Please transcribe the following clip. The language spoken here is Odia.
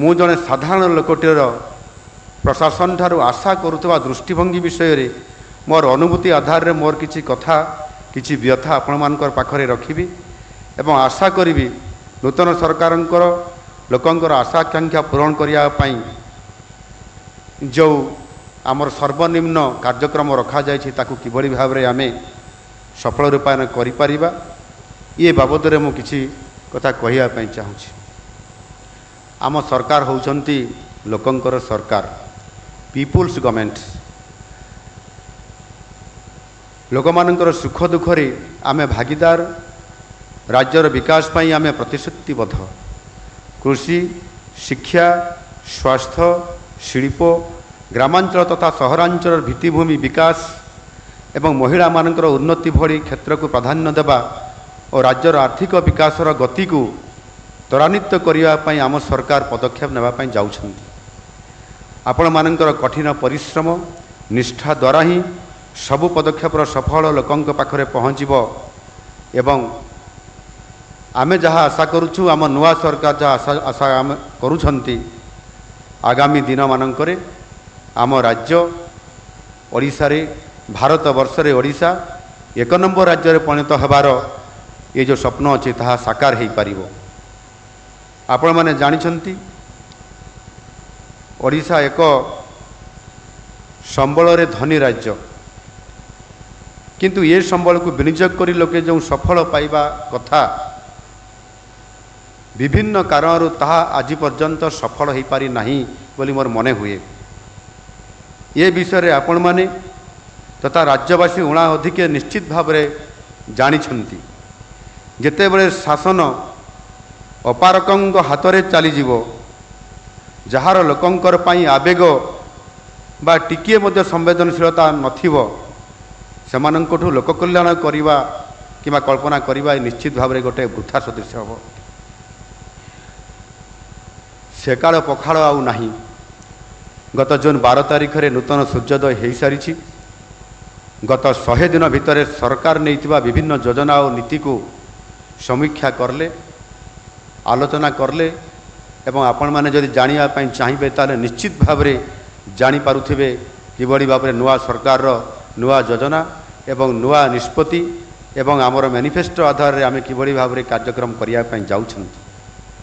ମୁଁ ଜଣେ ସାଧାରଣ ଲୋକଟିର ପ୍ରଶାସନ ଠାରୁ ଆଶା କରୁଥିବା ଦୃଷ୍ଟିଭଙ୍ଗୀ ବିଷୟରେ ମୋର ଅନୁଭୂତି ଆଧାରରେ ମୋର କିଛି କଥା କିଛି ବ୍ୟଥା ଆପଣମାନଙ୍କର ପାଖରେ ରଖିବି ଏବଂ ଆଶା କରିବି ନୂତନ ସରକାରଙ୍କର ଲୋକଙ୍କର ଆଶାଆକାଂକ୍ଷା ପୂରଣ କରିବା ପାଇଁ ଯେଉଁ ଆମର ସର୍ବନିମ୍ନ କାର୍ଯ୍ୟକ୍ରମ ରଖାଯାଇଛି ତାକୁ କିଭଳି ଭାବରେ ଆମେ ସଫଳ ରୂପାୟନ କରିପାରିବା ଏ ବାବଦରେ ମୁଁ କିଛି କଥା କହିବା ପାଇଁ ଚାହୁଁଛି। ଆମ ସରକାର ହେଉଛନ୍ତି ଲୋକଙ୍କର ସରକାର, ପିପୁଲ୍ସ ଗଭର୍ଣ୍ଣମେଣ୍ଟ। ଲୋକମାନଙ୍କର ସୁଖ ଦୁଃଖରେ ଆମେ ଭାଗିଦାର, ରାଜ୍ୟର ବିକାଶ ପାଇଁ ଆମେ ପ୍ରତିଶ୍ରୁତିବଦ୍ଧ। କୃଷି, ଶିକ୍ଷା, ସ୍ୱାସ୍ଥ୍ୟ, ଶିଳ୍ପ, ଗ୍ରାମାଞ୍ଚଳ ତଥା ସହରାଞ୍ଚଳର ଭିତ୍ତିଭୂମି ବିକାଶ ଏବଂ ମହିଳାମାନଙ୍କର ଉନ୍ନତି ଭଳି କ୍ଷେତ୍ରକୁ ପ୍ରାଧାନ୍ୟ ଦେବା ଓ ରାଜ୍ୟର ଆର୍ଥିକ ବିକାଶର ଗତିକୁ ତ୍ୱରାନ୍ୱିତ କରିବା ପାଇଁ ଆମ ସରକାର ପଦକ୍ଷେପ ନେବା ପାଇଁ ଯାଉଛନ୍ତି। ଆପଣମାନଙ୍କର କଠିନ ପରିଶ୍ରମ ନିଷ୍ଠା ଦ୍ୱାରା ହିଁ ସବୁ ପଦକ୍ଷେପର ସଫଳ ଲୋକଙ୍କ ପାଖରେ ପହଞ୍ଚିବ ଏବଂ ଆମେ ଯାହା ଆଶା କରୁଛୁ, ଆମ ନୂଆ ସରକାର ଯାହା ଆଶା ଆମେ କରୁଛନ୍ତି, ଆଗାମୀ ଦିନମାନଙ୍କରେ ଆମ ରାଜ୍ୟ ଓଡ଼ିଶାରେ, ଭାରତବର୍ଷରେ ଓଡ଼ିଶା ଏକ ନମ୍ବର ରାଜ୍ୟରେ ପରିଣତ ହେବାର ଏ ଯେଉଁ ସ୍ୱପ୍ନ ଅଛି ତାହା ସାକାର ହୋଇପାରିବ। ଆପଣମାନେ ଜାଣିଛନ୍ତି ଓଡ଼ିଶା ଏକ ସମ୍ବଳରେ ଧନୀ ରାଜ୍ୟ, କିନ୍ତୁ ଏ ସମ୍ବଳକୁ ବିନିଯୋଗ କରି ଲୋକେ ଯେଉଁ ସଫଳ ପାଇବା କଥା ବିଭିନ୍ନ କାରଣରୁ ତାହା ଆଜି ପର୍ଯ୍ୟନ୍ତ ସଫଳ ହୋଇପାରି ନାହିଁ ବୋଲି ମୋର ମନେ ହୁଏ। ଏ ବିଷୟରେ ଆପଣମାନେ ତଥା ରାଜ୍ୟବାସୀ ଉଣା ଅଧିକେ ନିଶ୍ଚିତ ଭାବରେ ଜାଣିଛନ୍ତି। ଯେତେବେଳେ ଶାସନ ଅପାରକଙ୍କ ହାତରେ ଚାଲିଯିବ, ଯାହାର ଲୋକଙ୍କର ପାଇଁ ଆବେଗ ବା ଟିକିଏ ମଧ୍ୟ ସମ୍ବେଦନଶୀଳତା ନଥିବ, ସେମାନଙ୍କଠୁ ଲୋକକଲ୍ୟାଣ କରିବା କିମ୍ବା କଳ୍ପନା କରିବା ନିଶ୍ଚିତ ଭାବରେ ଗୋଟିଏ ବୃଥା ସଦୃଶ ହେବ। ସେକାଳ ପଖାଳ ଆଉ ନାହିଁ। ଗତ ଜୁନ୍ 12 ତାରିଖରେ ନୂତନ ସୂର୍ଯ୍ୟୋଦୟ ହୋଇସାରିଛି। ଗତ 100 ଦିନ ଭିତରେ ସରକାର ନେଇଥିବା ବିଭିନ୍ନ ଯୋଜନା ଓ ନୀତିକୁ ସମୀକ୍ଷା କଲେ, ଆଲୋଚନା କଲେ ଏବଂ ଆପଣମାନେ ଯଦି ଜାଣିବା ପାଇଁ ଚାହିଁବେ ତାହେଲେ ନିଶ୍ଚିତ ଭାବରେ ଜାଣିପାରୁଥିବେ କିଭଳି ଭାବରେ ନୂଆ ସରକାରର ନୂଆ ଯୋଜନା ଏବଂ ନୂଆ ନିଷ୍ପତ୍ତି ଏବଂ ଆମର ମ୍ୟାନିଫେଷ୍ଟୋ ଆଧାରରେ ଆମେ କିଭଳି ଭାବରେ କାର୍ଯ୍ୟକ୍ରମ କରିବା ପାଇଁ ଯାଉଛନ୍ତି।